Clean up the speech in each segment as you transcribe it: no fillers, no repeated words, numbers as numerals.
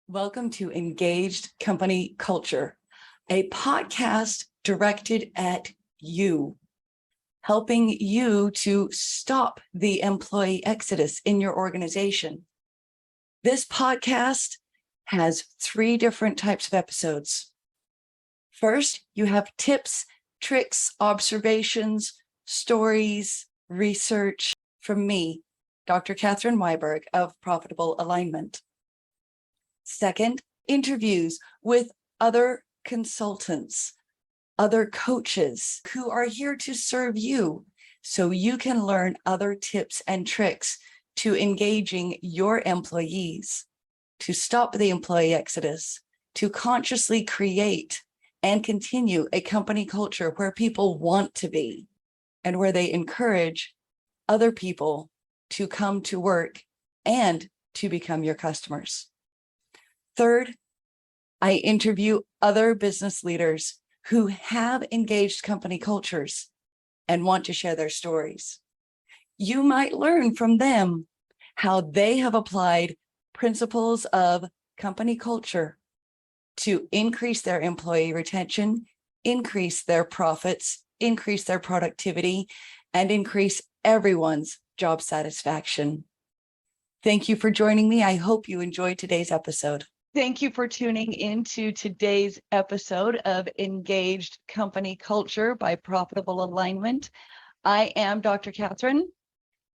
Welcome to Engaged Company Culture, a podcast directed at you, helping you to stop the employee exodus in your organization. This podcast has 3 different types of episodes. First, you have tips, tricks, observations, stories, research from me, Dr. Catherine Weiberg of Profitable Alignment. Second, interviews with other consultants, other coaches who are here to serve you so you can learn other tips and tricks to engaging your employees, to stop the employee exodus, to consciously create and continue a company culture where people want to be and where they encourage other people to come to work and to become your customers. Third, I interview other business leaders who have engaged company cultures and want to share their stories. You might learn from them how they have applied principles of company culture to increase their employee retention, increase their profits, increase their productivity, and increase everyone's job satisfaction. Thank you for joining me. I hope you enjoyed today's episode. Thank you for tuning into today's episode of Engaged Company Culture by Profitable Alignment. I am Dr. Catherine.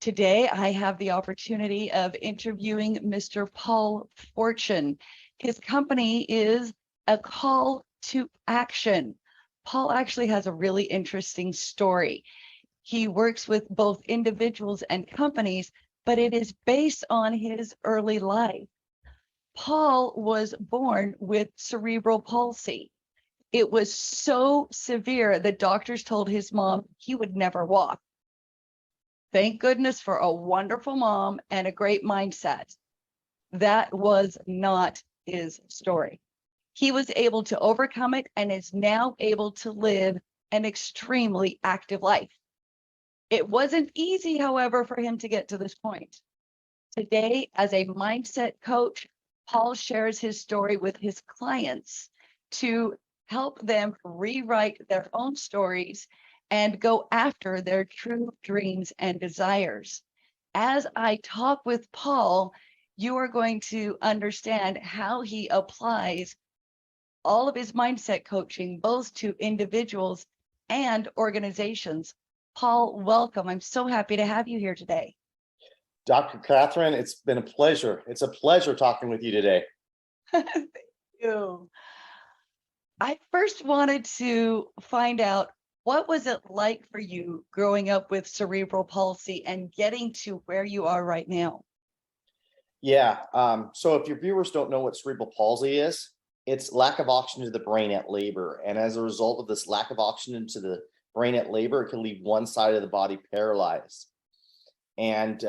Today, I have the opportunity of interviewing Mr. Paul Forchione. His company is A Call to Action. Paul actually has a really interesting story. He works with both individuals and companies, but it is based on his early life. Paul was born with cerebral palsy. It was so severe that doctors told his mom he would never walk. Thank goodness for a wonderful mom and a great mindset. That was not his story. He was able to overcome it and is now able to live an extremely active life. It wasn't easy, however, for him to get to this point. Today, as a mindset coach, Paul shares his story with his clients to help them rewrite their own stories and go after their true dreams and desires. As I talk with Paul, you are going to understand how he applies all of his mindset coaching, both to individuals and organizations. Paul, welcome. I'm so happy to have you here today. Dr. Catherine, it's been a pleasure. It's a pleasure talking with you today. Thank you. I first wanted to find out, what was it like for you growing up with cerebral palsy and getting to where you are right now? Yeah. So if your viewers don't know what cerebral palsy is, it's lack of oxygen to the brain at labor. And as a result of this lack of oxygen to the brain at labor, it can leave one side of the body paralyzed. And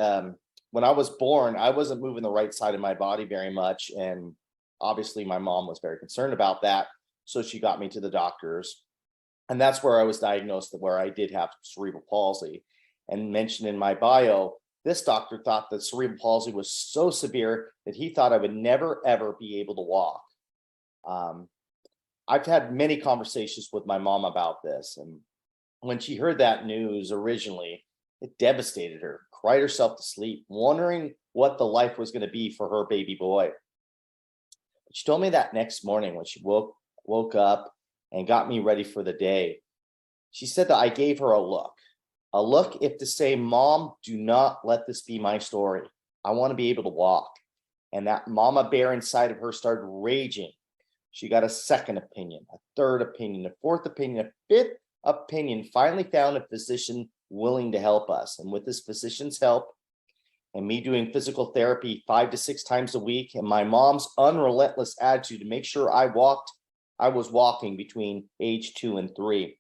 when I was born, I wasn't moving the right side of my body very much. And obviously my mom was very concerned about that. So she got me to the doctors. And that's where I was diagnosed, where I did have cerebral palsy. And mentioned in my bio, this doctor thought that cerebral palsy was so severe that he thought I would never, ever be able to walk. I've had many conversations with my mom about this. And when she heard that news originally, it devastated her, cried herself to sleep, wondering what the life was going to be for her baby boy. But she told me that next morning when she woke up and got me ready for the day. She said that I gave her a look if to say, Mom, do not let this be my story. I want to be able to walk. And that mama bear inside of her started raging. She got a second opinion, a third opinion, a fourth opinion, a fifth opinion, finally found a physician willing to help us. And with this physician's help and me doing physical therapy 5 to 6 times a week and my mom's unrelentless attitude to make sure I was walking between age 2 and 3.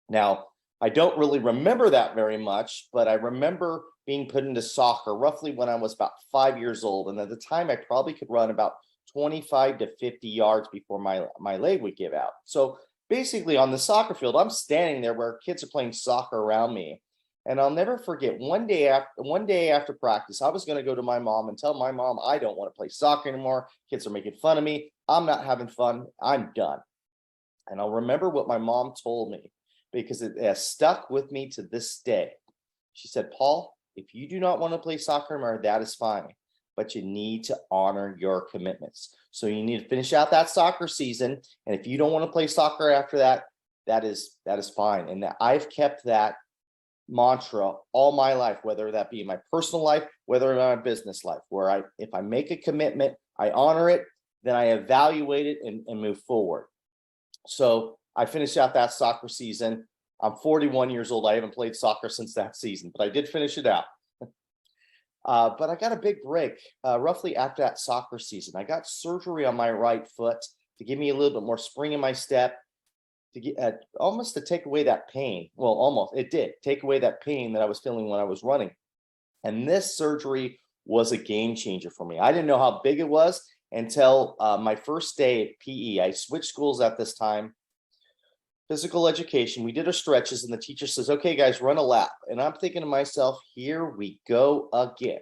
Now, I don't really remember that very much, but I remember being put into soccer roughly when I was about 5 years old. And at the time, I probably could run about 25 to 50 yards before my leg would give out. So basically on the soccer field, I'm standing there where kids are playing soccer around me. And I'll never forget one day after practice, I was going to go to my mom and tell my mom, I don't want to play soccer anymore. Kids are making fun of me. I'm not having fun. I'm done. And I'll remember what my mom told me because it has stuck with me to this day. She said, Paul, if you do not want to play soccer anymore, that is fine, but you need to honor your commitments. So you need to finish out that soccer season. And if you don't want to play soccer after that, that is fine. And that I've kept that mantra all my life, whether that be in my personal life, whether in my business life, where if I make a commitment, I honor it, then I evaluate it and move forward. So I finished out that soccer season. I'm 41 years old. I haven't played soccer since that season, but I did finish it out. But I got a big break roughly after that soccer season. I got surgery on my right foot to give me a little bit more spring in my step, to get almost to take away that pain. Well, almost it did take away that pain that I was feeling when I was running. And this surgery was a game changer for me. I didn't know how big it was until my first day at PE. I switched schools at this time. Physical education. We did our stretches, and the teacher says, "Okay, guys, run a lap." And I'm thinking to myself, here we go again.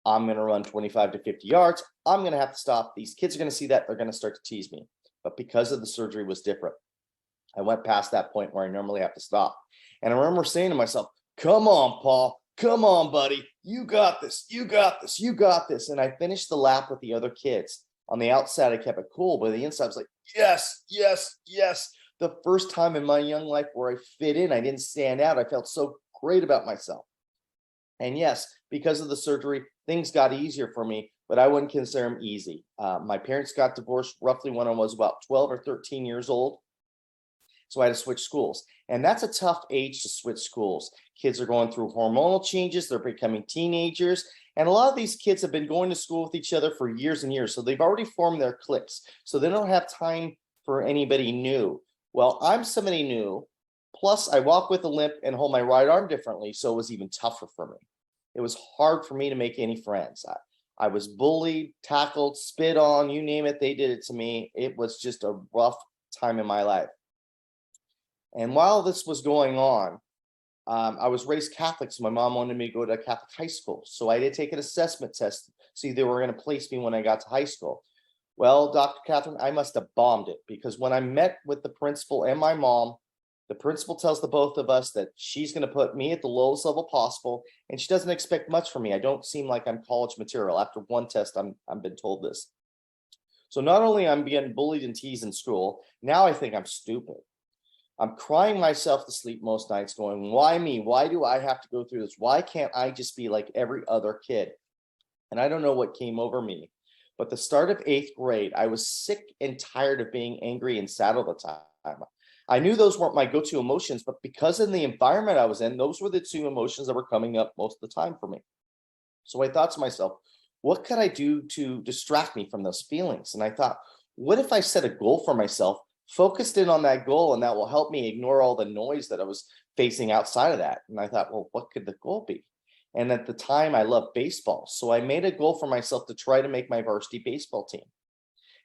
I'm going to run 25 to 50 yards. I'm going to have to stop. These kids are going to see that. They're going to start to tease me. But because of the surgery was different, I went past that point where I normally have to stop. And I remember saying to myself, come on, Paul. Come on, buddy. You got this. You got this. You got this. And I finished the lap with the other kids. On the outside, I kept it cool. But on the inside, I was like, yes, yes, yes. The first time in my young life where I fit in, I didn't stand out. I felt so great about myself. And yes, because of the surgery, things got easier for me, but I wouldn't consider them easy. My parents got divorced roughly when I was about 12 or 13 years old. So I had to switch schools. And that's a tough age to switch schools. Kids are going through hormonal changes. They're becoming teenagers. And a lot of these kids have been going to school with each other for years and years. So they've already formed their cliques. So they don't have time for anybody new. Well, I'm somebody new. Plus, I walk with a limp and hold my right arm differently. So it was even tougher for me. It was hard for me to make any friends. I was bullied, tackled, spit on, you name it. They did it to me. It was just a rough time in my life. And while this was going on, I was raised Catholic, so my mom wanted me to go to a Catholic high school. So I did take an assessment test to see if they were going to place me when I got to high school. Well, Dr. Catherine, I must have bombed it because when I met with the principal and my mom, the principal tells the both of us that she's going to put me at the lowest level possible, and she doesn't expect much from me. I don't seem like I'm college material. After one test, I've been told this. So not only I'm being bullied and teased in school, now I think I'm stupid. I'm crying myself to sleep most nights going, why me? Why do I have to go through this? Why can't I just be like every other kid? And I don't know what came over me, but the start of 8th grade, I was sick and tired of being angry and sad all the time. I knew those weren't my go-to emotions, but because of the environment I was in, those were the two emotions that were coming up most of the time for me. So I thought to myself, what could I do to distract me from those feelings? And I thought, what if I set a goal for myself, focused in on that goal, and that will help me ignore all the noise that I was facing outside of that? And I thought, well, what could the goal be? And at the time, I loved baseball. So I made a goal for myself to try to make my varsity baseball team.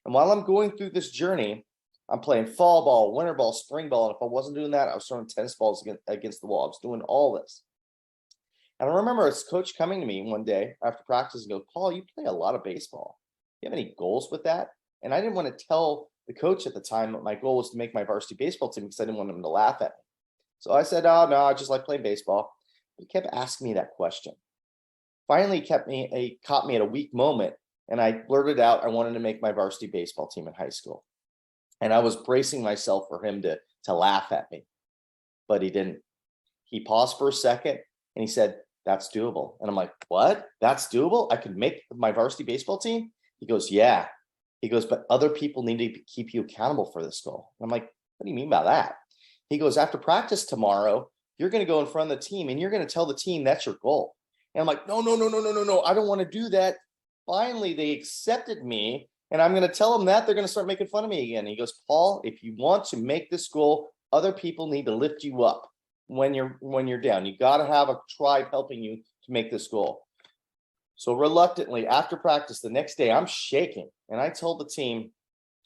And while I'm going through this journey, I'm playing fall ball, winter ball, spring ball. And if I wasn't doing that, I was throwing tennis balls against the wall. I was doing all this. And I remember this coach coming to me one day after practice and goes, Paul, you play a lot of baseball. Do you have any goals with that? And I didn't want to tell the coach at the time that my goal was to make my varsity baseball team because I didn't want him to laugh at me. So I said, oh, no, I just like playing baseball. He kept asking me that question. Finally, he caught me at a weak moment, and I blurted out I wanted to make my varsity baseball team in high school. And I was bracing myself for him to laugh at me, but he didn't. He paused for a second, and he said, that's doable. And I'm like, what? That's doable? I could make my varsity baseball team? He goes, yeah. He goes, but other people need to keep you accountable for this goal. And I'm like, what do you mean by that? He goes, after practice tomorrow, you're going to go in front of the team and you're going to tell the team that's your goal. And I'm like, no. I don't want to do that. Finally, they accepted me, and I'm going to tell them that. They're going to start making fun of me again. He goes, Paul, if you want to make this goal, other people need to lift you up when you're down. You got to have a tribe helping you to make this goal. So reluctantly, after practice the next day, I'm shaking. And I told the team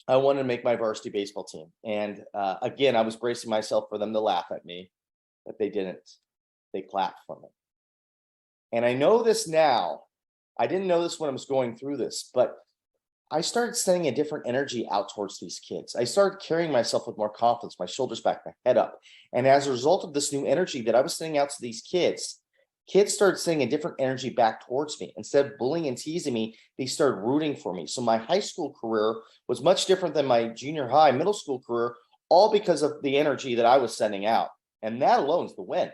I wanted to make my varsity baseball team. And again, I was bracing myself for them to laugh at me, but they didn't. they clapped for me. And I know this now. I didn't know this when I was going through this, but I started sending a different energy out towards these kids. I started carrying myself with more confidence, my shoulders back, my head up. And as a result of this new energy that I was sending out to these kids started sending a different energy back towards me. Instead of bullying and teasing me, they started rooting for me. So my high school career was much different than my junior high, middle school career, all because of the energy that I was sending out. And that alone is the win.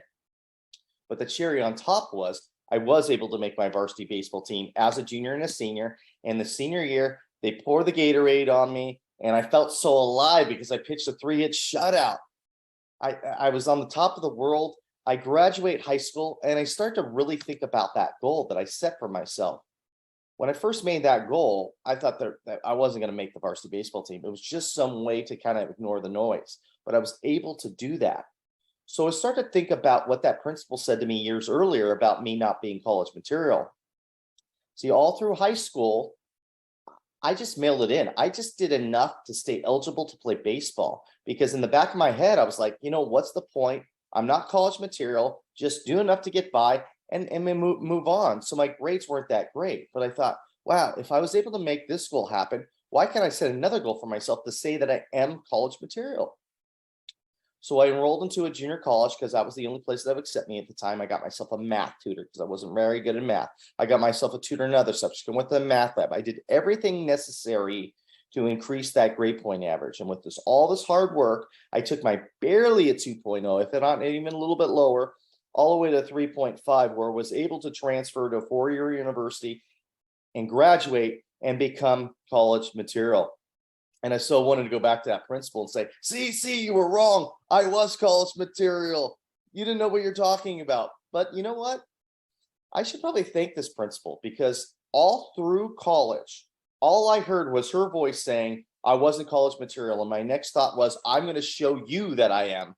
But the cherry on top was I was able to make my varsity baseball team as a junior and a senior. And the senior year, they poured the Gatorade on me, and I felt so alive because I pitched a 3-hit shutout. I was on the top of the world. I graduate high school, and I start to really think about that goal that I set for myself. When I first made that goal, I thought that I wasn't going to make the varsity baseball team. It was just some way to kind of ignore the noise, but I was able to do that. So I started to think about what that principal said to me years earlier about me not being college material. See, all through high school, I just mailed it in. I just did enough to stay eligible to play baseball because in the back of my head, I was like, what's the point? I'm not college material, just do enough to get by and move on. So my grades weren't that great, but I thought, wow, if I was able to make this goal happen, why can't I set another goal for myself to say that I am college material? So I enrolled into a junior college because that was the only place that would accept me at the time. I got myself a math tutor because I wasn't very good in math. I got myself a tutor in other subjects. I went to the math lab. I did everything necessary to increase that grade point average. And with all this hard work, I took my barely a 2.0, if not even a little bit lower, all the way to 3.5, where I was able to transfer to a 4-year university and graduate and become college material. And I still wanted to go back to that principal and say, see, you were wrong. I was college material. You didn't know what you're talking about. But you know what? I should probably thank this principal because all through college, all I heard was her voice saying, I wasn't college material. And my next thought was, I'm going to show you that I am.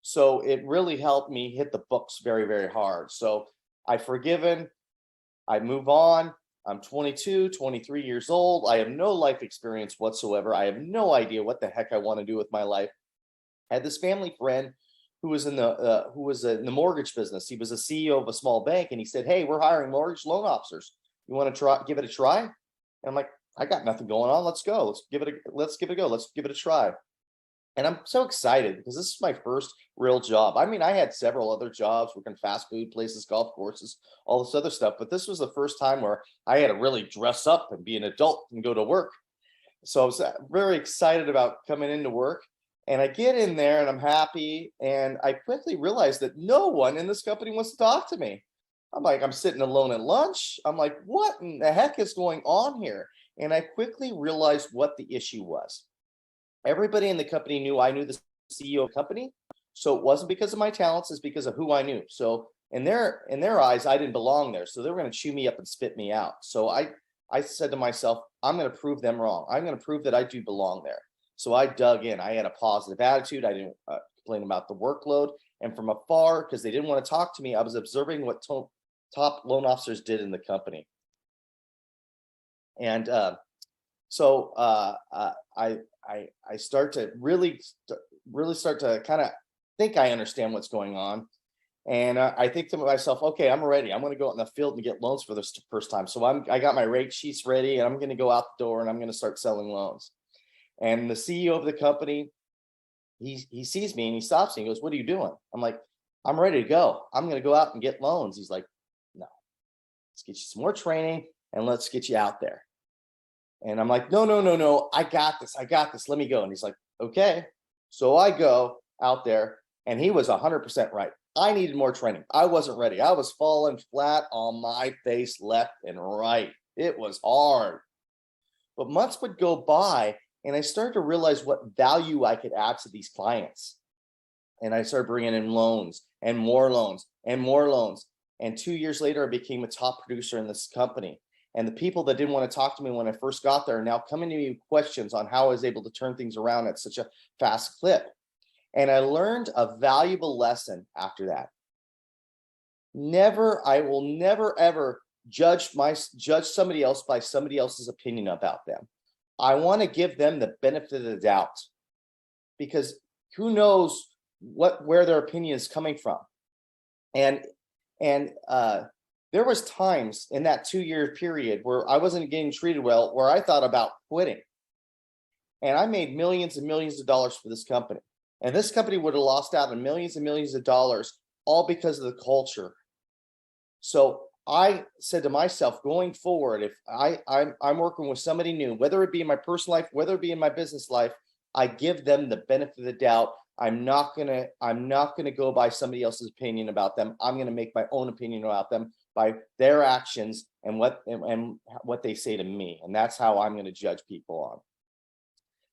So it really helped me hit the books very, very hard. So I've forgiven, I move on. I'm 22, 23 years old. I have no life experience whatsoever. I have no idea what the heck I want to do with my life. I had this family friend who was in the mortgage business. He was a CEO of a small bank, and he said, "Hey, we're hiring mortgage loan officers. You want to give it a try?" And I'm like, "I got nothing going on. Let's go. Let's give it a go. Let's give it a try." And I'm so excited because this is my first real job. I mean, I had several other jobs, working fast food places, golf courses, all this other stuff. But this was the first time where I had to really dress up and be an adult and go to work. So I was very excited about coming into work. And I get in there and I'm happy. And I quickly realized that no one in this company wants to talk to me. I'm sitting alone at lunch. I'm like, what in the heck is going on here? And I quickly realized what the issue was. Everybody in the company knew I knew the CEO of the company. So it wasn't because of my talents, it's because of who I knew. So in their eyes, I didn't belong there. So they were going to chew me up and spit me out. So I said to myself, I'm going to prove them wrong. I'm going to prove that I do belong there. So I dug in. I had a positive attitude. I didn't complain about the workload. And from afar, because they didn't want to talk to me, I was observing what top loan officers did in the company. And I start to really start to kind of think I understand what's going on. And I think to myself, okay, I'm ready. I'm going to go out in the field and get loans for this first time. So I got my rate sheets ready and I'm going to go out the door and I'm going to start selling loans. And the CEO of the company, he sees me and he stops me and goes, "What are you doing?" I'm like, "I'm ready to go. I'm going to go out and get loans." He's like, "No, let's get you some more training and let's get you out there." And I'm like, no, I got this. Let me go. And he's like, okay. So I go out there and he was 100% right. I needed more training. I wasn't ready. I was falling flat on my face left and right. It was hard. But months would go by and I started to realize what value I could add to these clients. And I started bringing in loans and more loans and more loans. And 2 years later, I became a top producer in this company. And the people that didn't want to talk to me when I first got there are now coming to me with questions on how I was able to turn things around at such a fast clip. And I learned a valuable lesson after that. I will never, ever judge somebody else by somebody else's opinion about them. I want to give them the benefit of the doubt because who knows where their opinion is coming from. And there was times in that 2-year period where I wasn't getting treated well, where I thought about quitting. And I made millions and millions of dollars for this company. And this company would have lost out on millions and millions of dollars, all because of the culture. So I said to myself, going forward, if I'm working with somebody new, whether it be in my personal life, whether it be in my business life, I give them the benefit of the doubt. I'm not gonna go by somebody else's opinion about them. I'm gonna make my own opinion about them by their actions and what they say to me. And that's how I'm gonna judge people on.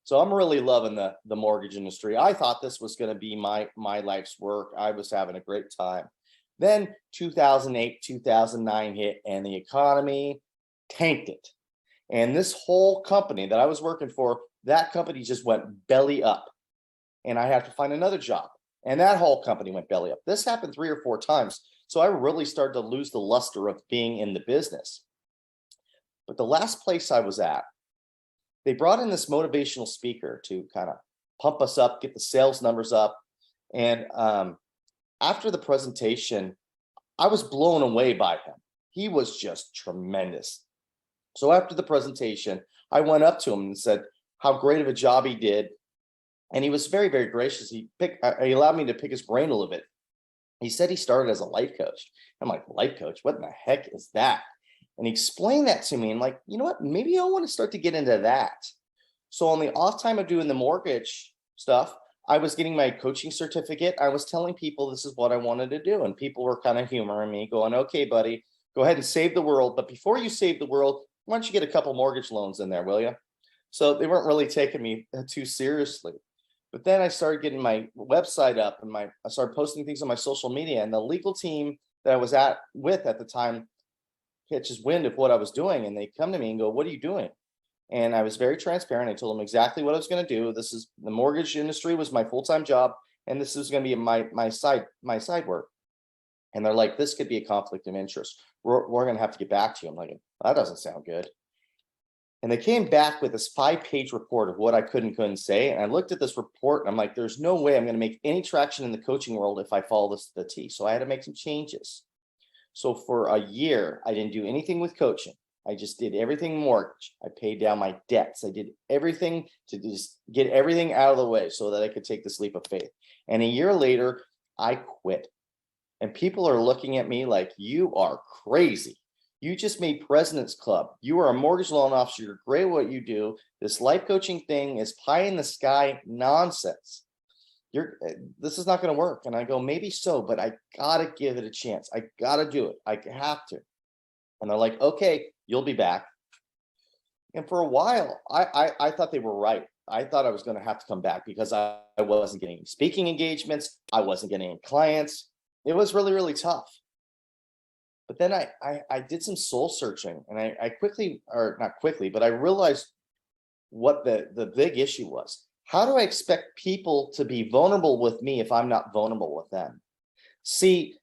So I'm really loving the mortgage industry. I thought this was gonna be my life's work. I was having a great time. Then 2008, 2009 hit, and the economy tanked it. And this whole company that I was working for, that company just went belly up. And I had to find another job. And that whole company went belly up. This happened 3 or 4 times. So I really started to lose the luster of being in the business. But the last place I was at, they brought in this motivational speaker to kind of pump us up, get the sales numbers up. And after the presentation, I was blown away by him. He was just tremendous. So after the presentation, I went up to him and said how great of a job he did. And he was very, very gracious. He allowed me to pick his brain a little bit. He said he started as a life coach. I'm like, life coach? What in the heck is that? And he explained that to me. And like, you know what? Maybe I want to start to get into that. So on the off time of doing the mortgage stuff, I was getting my coaching certificate. I was telling people this is what I wanted to do. And people were kind of humoring me, going, okay, buddy, go ahead and save the world. But before you save the world, why don't you get a couple mortgage loans in there, will you? So they weren't really taking me too seriously. But then I started getting my website up and I started posting things on my social media, and the legal team that I was with at the time catches wind of what I was doing. And they come to me and go, what are you doing? And I was very transparent. I told them exactly what I was going to do. This is the mortgage industry was my full-time job. And this is going to be my side work. And they're like, this could be a conflict of interest. We're going to have to get back to you. I'm like, that doesn't sound good. And they came back with this 5-page report of what I could and couldn't say. And I looked at this report and I'm like, there's no way I'm going to make any traction in the coaching world if I follow this to the T. So I had to make some changes. So for a year, I didn't do anything with coaching. I just did everything mortgage. I paid down my debts. I did everything to just get everything out of the way so that I could take this leap of faith. And a year later, I quit. And people are looking at me like, you are crazy. You just made President's Club. You are a mortgage loan officer. You're great at what you do. This life coaching thing is pie in the sky nonsense. This is not going to work. And I go, maybe so, but I got to give it a chance. I got to do it. I have to. And they're like, okay, you'll be back. And for a while, I thought they were right. I thought I was going to have to come back because I wasn't getting speaking engagements. I wasn't getting clients. It was really, really tough. But then I did some soul searching, and I quickly, or not quickly, but I realized what the big issue was. How do I expect people to be vulnerable with me if I'm not vulnerable with them? See,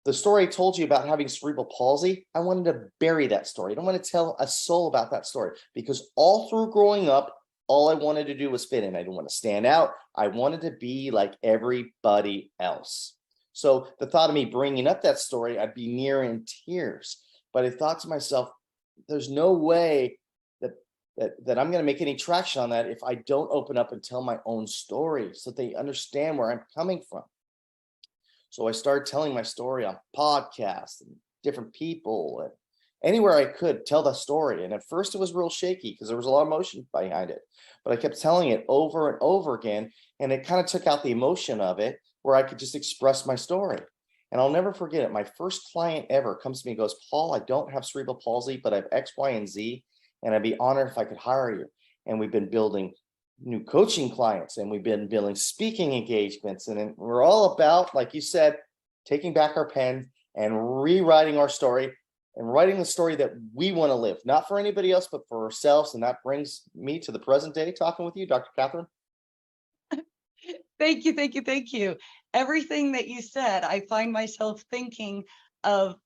the story I told you about having cerebral palsy, I wanted to bury that story. I don't want to tell a soul about that story, because all through growing up, all I wanted to do was fit in. I didn't want to stand out. I wanted to be like everybody else. So the thought of me bringing up that story, I'd be near in tears. But I thought to myself, there's no way that I'm going to make any traction on that if I don't open up and tell my own story so that they understand where I'm coming from. So I started telling my story on podcasts and different people and anywhere I could tell the story. And at first it was real shaky because there was a lot of emotion behind it. But I kept telling it over and over again. And it kind of took out the emotion of it, where I could just express my story. And I'll never forget it. My first client ever comes to me and goes, Paul, I don't have cerebral palsy, but I have X, Y, and Z. And I'd be honored if I could hire you. And we've been building new coaching clients, and we've been building speaking engagements. And we're all about, like you said, taking back our pen and rewriting our story and writing the story that we want to live, not for anybody else, but for ourselves. And that brings me to the present day talking with you, Dr. Catherine. Thank you, thank you, thank you. Everything that you said, I find myself thinking of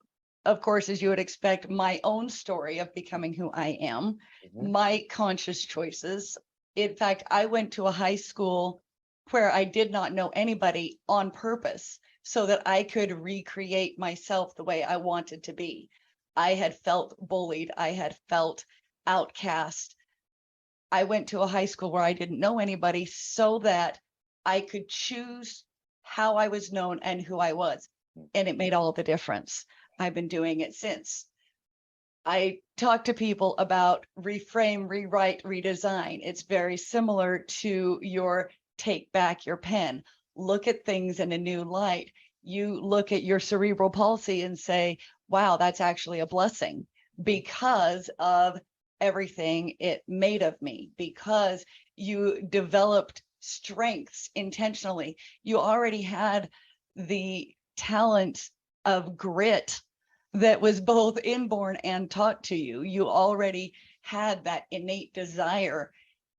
course, as you would expect, my own story of becoming who I am, my conscious choices. In fact, I went to a high school where I did not know anybody on purpose so that I could recreate myself the way I wanted to be. I had felt bullied. I had felt outcast. I went to a high school where I didn't know anybody so that I could choose how I was known and who I was. And it made all the difference. I've been doing it since. I talk to people about reframe, rewrite, redesign. It's very similar to your take back your pen, look at things in a new light. You look at your cerebral palsy and say, wow, that's actually a blessing because of everything it made of me, because you developed strengths intentionally. You already had the talent of grit that was both inborn and taught to you. You already had that innate desire,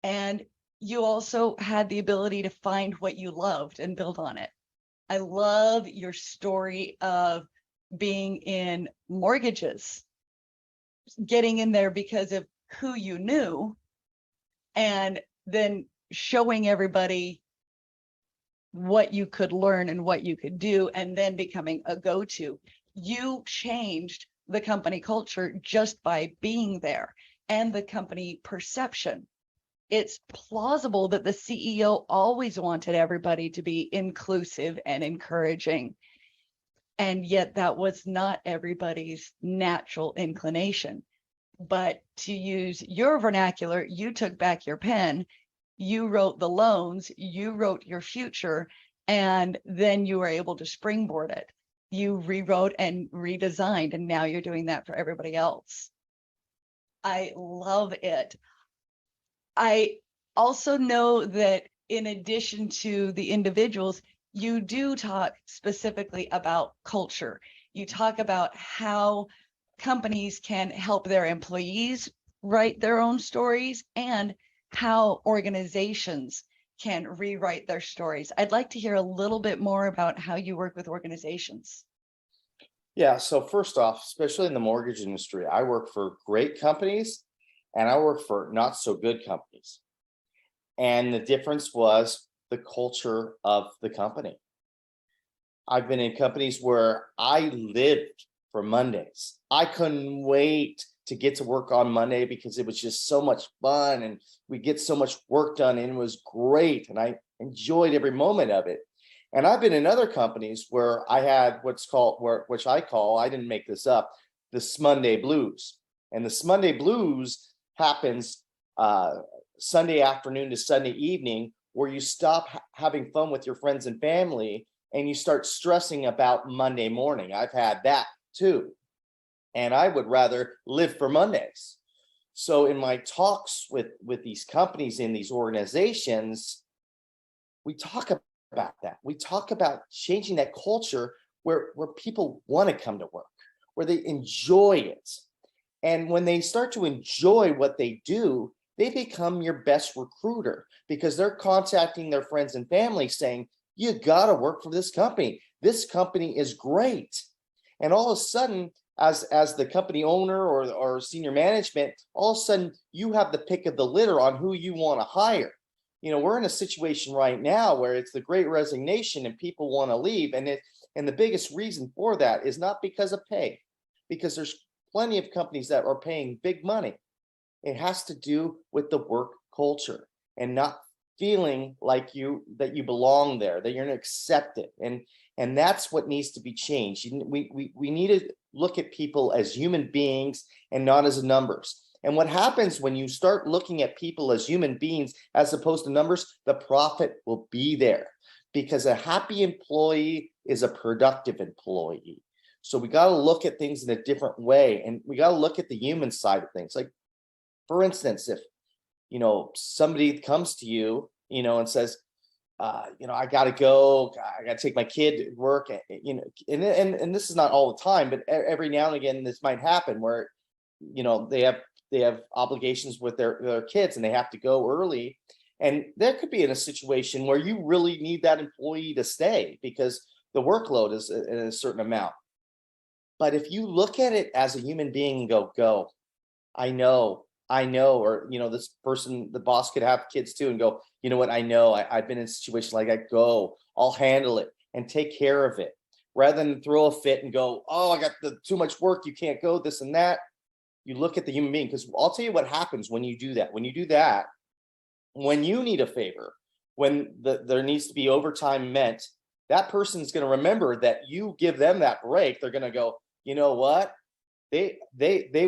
and you also had the ability to find what you loved and build on it. I love your story of being in mortgages, getting in there because of who you knew, and then showing everybody what you could learn and what you could do, and then becoming a go-to. You changed the company culture just by being there and the company perception. It's plausible that the CEO always wanted everybody to be inclusive and encouraging. And yet that was not everybody's natural inclination. But to use your vernacular, you took back your pen, you wrote the loans, you wrote your future, and then you were able to springboard it. You rewrote and redesigned, and now you're doing that for everybody else. I love it. I also know that in addition to the individuals, you do talk specifically about culture. You talk about how companies can help their employees write their own stories and how organizations can rewrite their stories. I'd like to hear a little bit more about how you work with organizations. Yeah. So first off, especially in the mortgage industry, I work for great companies and I work for not so good companies. And the difference was the culture of the company. I've been in companies where I lived for Mondays. I couldn't wait to get to work on Monday because it was just so much fun and we get so much work done and it was great. And I enjoyed every moment of it. And I've been in other companies where I had what's called, which I call, I didn't make this up, the Smonday blues. And the Smonday blues happens Sunday afternoon to Sunday evening, where you stop having fun with your friends and family and you start stressing about Monday morning. I've had that too. And I would rather live for Mondays. So in my talks with these companies in these organizations, we talk about that. We talk about changing that culture where people want to come to work, where they enjoy it. And when they start to enjoy what they do, they become your best recruiter because they're contacting their friends and family saying, you got to work for this company. This company is great. And all of a sudden, as the company owner or senior management, all of a sudden you have the pick of the litter on who you want to hire. You know, we're in a situation right now where it's the great resignation and people want to leave. And the biggest reason for that is not because of pay, because there's plenty of companies that are paying big money. It has to do with the work culture and not feeling like that you belong there, that you're accepted. And that's what needs to be changed. We need to look at people as human beings and not as numbers. And what happens when you start looking at people as human beings as opposed to numbers, the profit will be there because a happy employee is a productive employee. So we got to look at things in a different way, and we got to look at the human side of things. Like, for instance, if, somebody comes to you, and says, I got to go, I got to take my kid to work, and this is not all the time, but every now and again, this might happen where, they have obligations with their kids and they have to go early. And that could be in a situation where you really need that employee to stay because the workload is in a certain amount. But if you look at it as a human being and go, I know, or, this person, the boss could have kids too and go, you know what, I know, I've been in a situation like that, I'll handle it. and take care of it rather than throw a fit and go, oh, I got too much work, you can't go, this and that. You look at the human being, because I'll tell you what happens when you do that. When you do that, when you need a favor, when there needs to be overtime met, that person's going to remember that you give them that break. They're going to go, you know what? They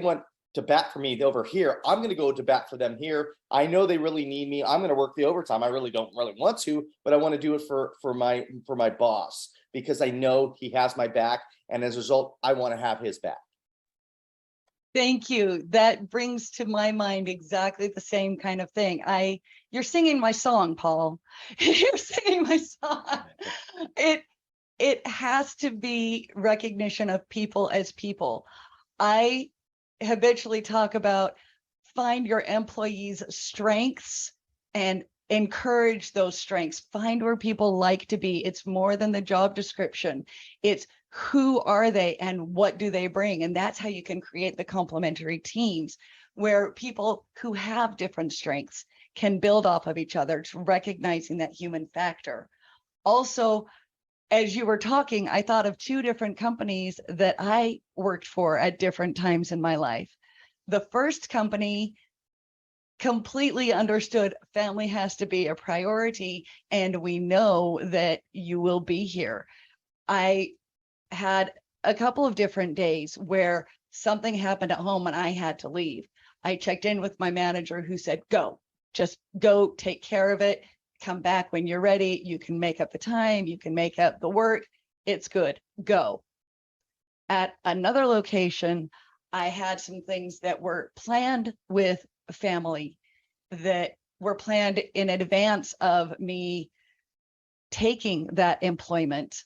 went to bat for me over here. I'm going to go to bat for them here. I know they really need me. I'm going to work the overtime. I really don't really want to, but I want to do it for my boss, because I know he has my back. And as a result, I want to have his back. Thank you. That brings to my mind exactly the same kind of thing. You're singing my song, Paul. You're singing my song. It has to be recognition of people as people. I habitually talk about find your employees' strengths and encourage those strengths. Find where people like to be. It's more than the job description. It's who are they and what do they bring? And that's how you can create the complementary teams where people who have different strengths can build off of each other, to recognizing that human factor. Also, as you were talking, I thought of two different companies that I worked for at different times in my life. The first company completely understood family has to be a priority, and we know that you will be here. I had a couple of different days where something happened at home and I had to leave. I checked in with my manager, who said, go, just go, take care of it. Come back when you're ready. You can make up the time. You can make up the work. It's good. Go. At another location, I had some things that were planned with family that were planned in advance of me taking that employment.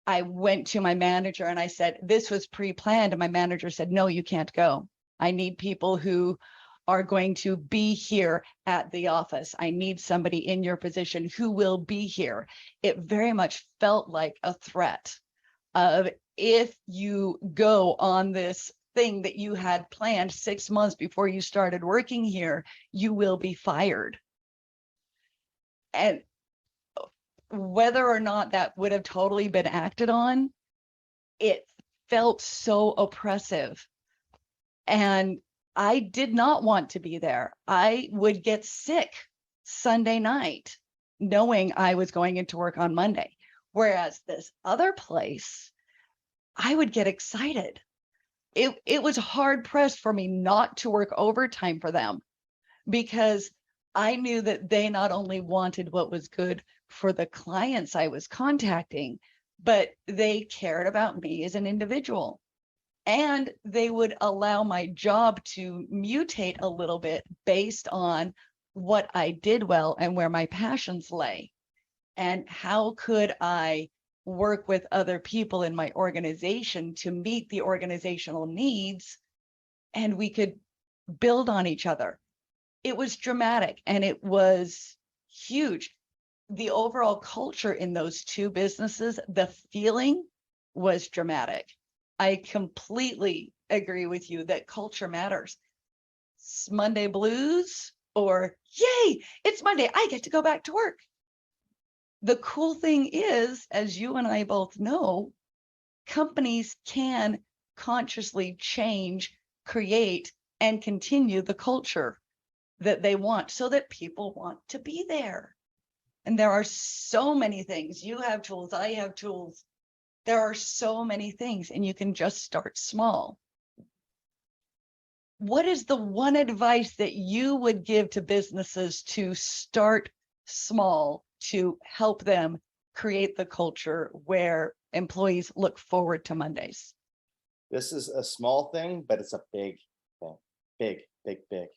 I went to my manager and I said, this was pre-planned. And my manager said, no, you can't go. I need people who are going to be here at the office. I need somebody in your position who will be here. It very much felt like a threat of, if you go on this thing that you had planned 6 months before you started working here, you will be fired. And whether or not that would have totally been acted on, it felt so oppressive. And I did not want to be there. I would get sick Sunday night, knowing I was going into work on Monday. Whereas this other place, I would get excited. It was hard pressed for me not to work overtime for them, because I knew that they not only wanted what was good for the clients I was contacting, but they cared about me as an individual. And they would allow my job to mutate a little bit based on what I did well and where my passions lay. And how could I work with other people in my organization to meet the organizational needs, and we could build on each other. It was dramatic and it was huge. The overall culture in those two businesses, the feeling was dramatic. I completely agree with you that culture matters. Monday blues, or yay, it's Monday, I get to go back to work. The cool thing is, as you and I both know, companies can consciously change, create, and continue the culture that they want so that people want to be there. And there are so many things. You have tools, I have tools. There are so many things, and you can just start small. What is the one advice that you would give to businesses to start small to help them create the culture where employees look forward to Mondays? This is a small thing, but it's a big thing. Big, big, big.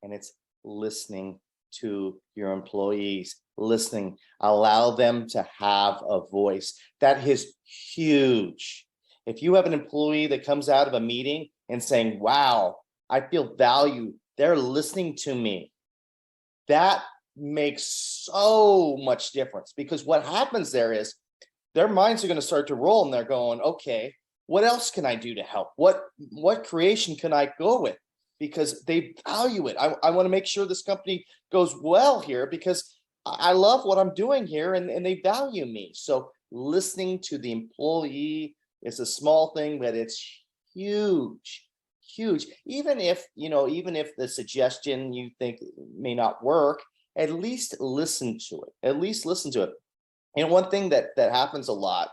And it's listening to your employees, listening, allow them to have a voice. That is huge. If you have an employee that comes out of a meeting and saying, wow, I feel valued, they're listening to me, that makes so much difference, because what happens there is their minds are going to start to roll and they're going, okay, what else can I do to help? What creation can I go with? Because they value it. I want to make sure this company goes well here because I love what I'm doing here and they value me. So Listening to the employee is a small thing, but it's huge, huge. Even if, even if the suggestion you think may not work, at least listen to it. At least listen to it. And one thing that happens a lot,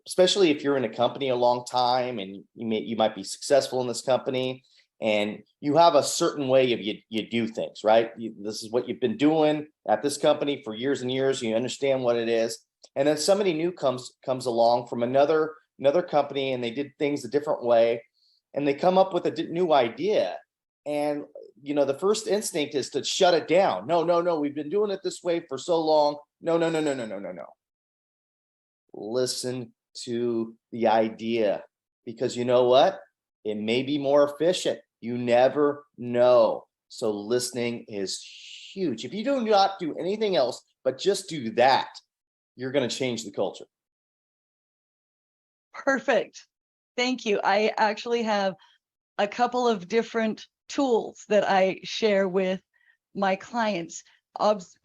especially if you're in a company a long time and you might be successful in this company, and you have a certain way of you do things, right? This is what you've been doing at this company for years and years. You understand what it is, and then somebody new comes along from another company, and they did things a different way, and they come up with a new idea, and the first instinct is to shut it down. No, we've been doing it this way for so long. No. Listen to the idea, because you know what? It may be more efficient. You never know. So listening is huge. If you do not do anything else, but just do that, you're going to change the culture. Perfect. Thank you. I actually have a couple of different tools that I share with my clients,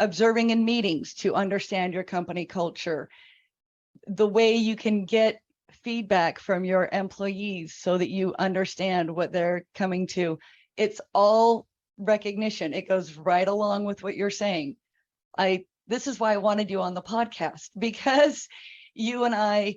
observing in meetings to understand your company culture, the way you can get feedback from your employees so that you understand what they're coming to. It's all recognition. It goes right along with what you're saying. This is why I wanted you on the podcast, because you and I,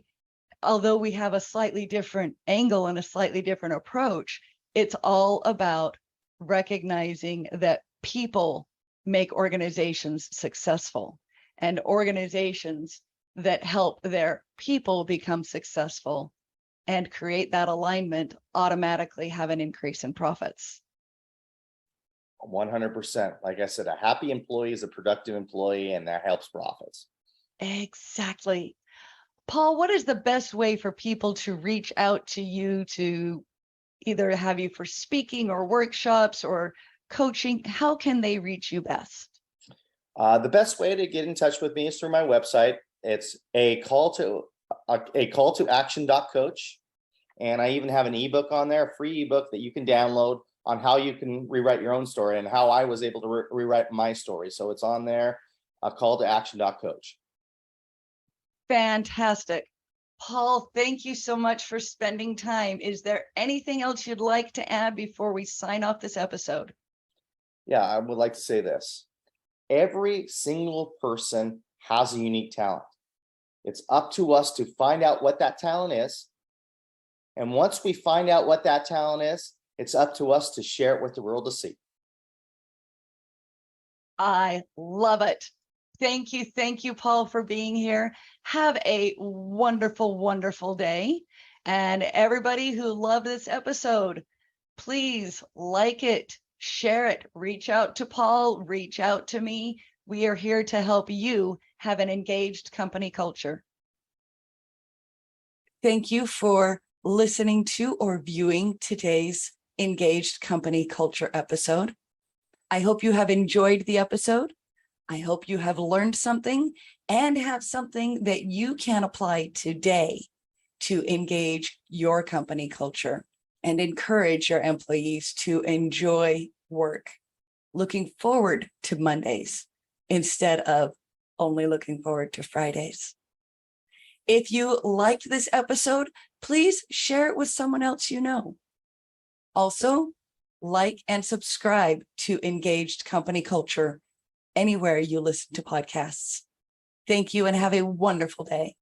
although we have a slightly different angle and a slightly different approach, it's all about recognizing that people make organizations successful, and organizations that help their people become successful and create that alignment automatically have an increase in profits. 100%. Like I said, a happy employee is a productive employee, and that helps profits. Exactly. Paul, what is the best way for people to reach out to you to either have you for speaking or workshops or coaching? How can they reach you best? The best way to get in touch with me is through my website. It's a call to action.coach. And I even have an ebook on there, a free ebook that you can download on how you can rewrite your own story and how I was able to rewrite my story. So it's on there, a call to action.coach. Fantastic. Paul, thank you so much for spending time. Is there anything else you'd like to add before we sign off this episode? Yeah, I would like to say this. Every single person has a unique talent. It's up to us to find out what that talent is. And once we find out what that talent is, it's up to us to share it with the world to see. I love it. Thank you, Paul, for being here. Have a wonderful, wonderful day. And everybody who loved this episode, please like it, share it, reach out to Paul, reach out to me. We are here to help you have an engaged company culture. Thank you for listening to or viewing today's Engaged Company Culture episode. I hope you have enjoyed the episode. I hope you have learned something and have something that you can apply today to engage your company culture and encourage your employees to enjoy work, looking forward to Mondays instead of only looking forward to Fridays. If you liked this episode, please share it with someone else you know. Also, like and subscribe to Engaged Company Culture anywhere you listen to podcasts. Thank you and have a wonderful day.